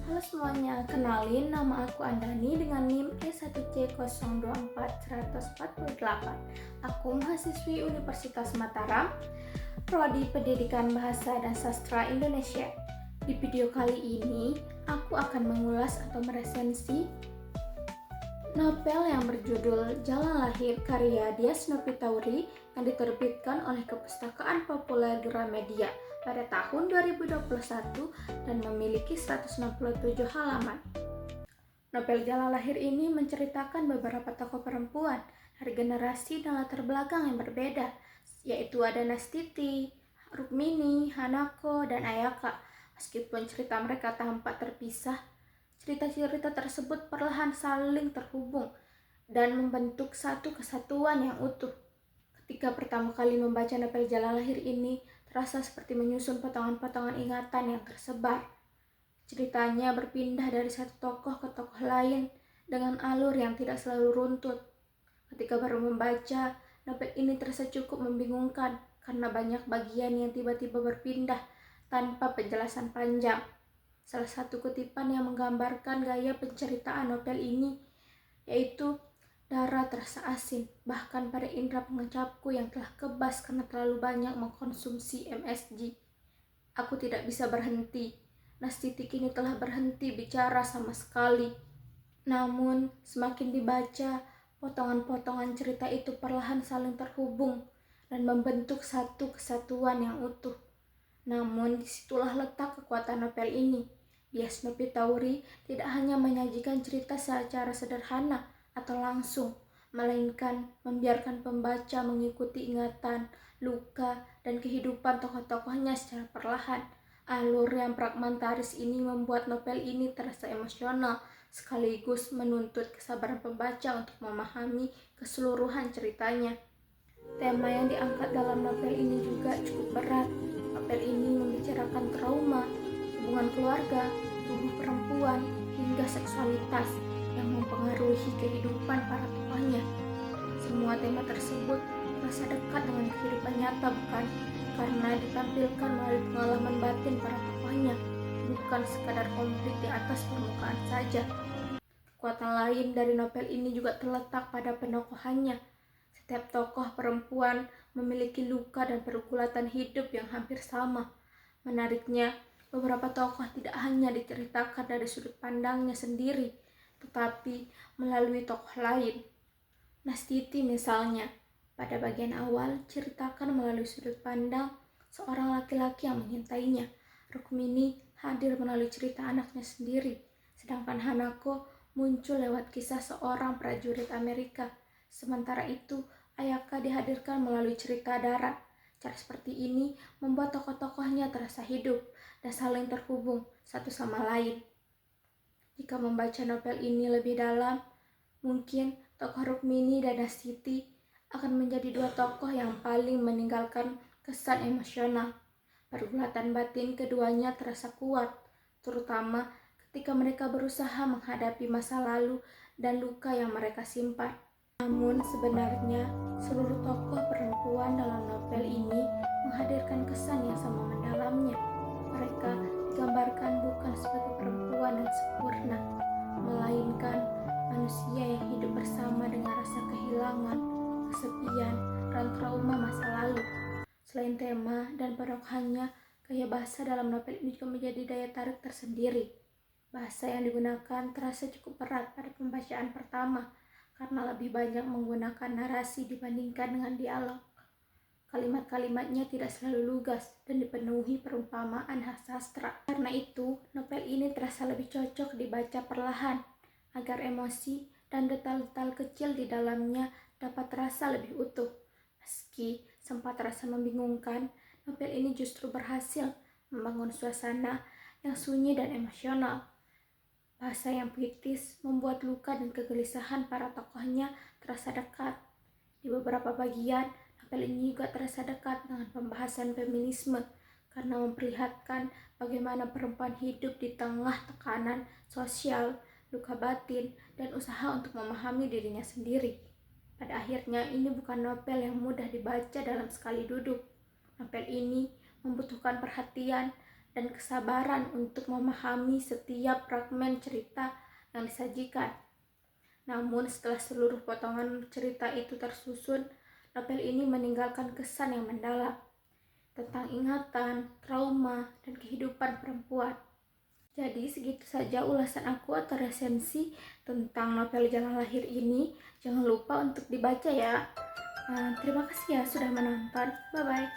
Halo semuanya, kenalin nama aku Andani dengan NIM E1C024148. Aku mahasiswi Universitas Mataram, Prodi Pendidikan Bahasa dan Sastra Indonesia. Di video kali ini, aku akan mengulas atau meresensi novel yang berjudul Jalan Lahir karya Dias Nopitauri yang diterbitkan oleh Kepustakaan Populer Gramedia pada tahun 2021 dan memiliki 167 halaman. Novel Jalan Lahir ini menceritakan beberapa tokoh perempuan dari generasi dan latar belakang yang berbeda, yaitu ada Nastiti, Rukmini, Hanako, dan Ayaka. Meskipun cerita mereka tampak terpisah, cerita-cerita tersebut perlahan saling terhubung dan membentuk satu kesatuan yang utuh. Ketika pertama kali membaca novel Jalan Lahir ini, terasa seperti menyusun potongan-potongan ingatan yang tersebar. Ceritanya berpindah dari satu tokoh ke tokoh lain dengan alur yang tidak selalu runtut. Ketika baru membaca, novel ini terasa cukup membingungkan karena banyak bagian yang tiba-tiba berpindah tanpa penjelasan panjang. Salah satu kutipan yang menggambarkan gaya penceritaan novel ini yaitu darah terasa asin, bahkan pada indera pengecapku yang telah kebas karena terlalu banyak mengkonsumsi MSG. Aku tidak bisa berhenti. Nastiti kini telah berhenti bicara sama sekali. Namun, semakin dibaca, potongan-potongan cerita itu perlahan saling terhubung dan membentuk satu kesatuan yang utuh. Namun, disitulah letak kekuatan novel ini. Dias Nopitauri tidak hanya menyajikan cerita secara sederhana atau langsung, melainkan membiarkan pembaca mengikuti ingatan, luka, dan kehidupan tokoh-tokohnya secara perlahan. Alur yang pragmatis ini membuat novel ini terasa emosional, sekaligus menuntut kesabaran pembaca untuk memahami keseluruhan ceritanya. Tema yang diangkat dalam novel ini juga cukup berat. Novel ini membicarakan trauma, hubungan keluarga, tubuh perempuan, hingga seksualitas yang mempengaruhi kehidupan para tokohnya. Semua tema tersebut terasa dekat dengan kehidupan nyata, bukan? Karena ditampilkan melalui pengalaman batin para tokohnya, bukan sekadar konflik di atas permukaan saja. Kekuatan lain dari novel ini juga terletak pada penokohannya. Setiap tokoh perempuan memiliki luka dan pergulatan hidup yang hampir sama. Menariknya, beberapa tokoh tidak hanya diceritakan dari sudut pandangnya sendiri, tetapi melalui tokoh lain. Nastiti misalnya, pada bagian awal ceritakan melalui sudut pandang seorang laki-laki yang menyintainya. Rukmini hadir melalui cerita anaknya sendiri, sedangkan Hanako muncul lewat kisah seorang prajurit Amerika. Sementara itu, Ayaka dihadirkan melalui cerita Dara. Cara seperti ini membuat tokoh-tokohnya terasa hidup dan saling terhubung satu sama lain. Jika membaca novel ini lebih dalam, mungkin tokoh Rukmini dan Nastiti akan menjadi dua tokoh yang paling meninggalkan kesan emosional. Pergulatan batin keduanya terasa kuat, terutama ketika mereka berusaha menghadapi masa lalu dan luka yang mereka simpan. Namun sebenarnya seluruh tokoh perempuan dalam novel ini menghadirkan kesan yang sama mendalamnya. Mereka digambarkan bukan sebagai perempuan yang sempurna, melainkan manusia yang hidup bersama dengan rasa kehilangan, kesepian, dan trauma masa lalu. Selain tema dan penokohannya, gaya bahasa dalam novel ini juga menjadi daya tarik tersendiri. Bahasa yang digunakan terasa cukup berat pada pembacaan pertama, karena lebih banyak menggunakan narasi dibandingkan dengan dialog. Kalimat-kalimatnya tidak selalu lugas dan dipenuhi perumpamaan khas sastra. Karena itu, novel ini terasa lebih cocok dibaca perlahan, agar emosi dan detail-detail kecil di dalamnya dapat terasa lebih utuh. Meski sempat terasa membingungkan, novel ini justru berhasil membangun suasana yang sunyi dan emosional. Bahasa yang puitis membuat luka dan kegelisahan para tokohnya terasa dekat. Di beberapa bagian, novel ini juga terasa dekat dengan pembahasan feminisme karena memperlihatkan bagaimana perempuan hidup di tengah tekanan sosial, luka batin, dan usaha untuk memahami dirinya sendiri. Pada akhirnya, ini bukan novel yang mudah dibaca dalam sekali duduk. Novel ini membutuhkan perhatian dan kesabaran untuk memahami setiap fragmen cerita yang disajikan. Namun setelah seluruh potongan cerita itu tersusun, novel ini meninggalkan kesan yang mendalam tentang ingatan, trauma, dan kehidupan perempuan. Jadi segitu saja ulasan aku atau resensi tentang novel Jalan Lahir ini. Jangan lupa untuk dibaca ya. Terima kasih ya sudah menonton. Bye-bye.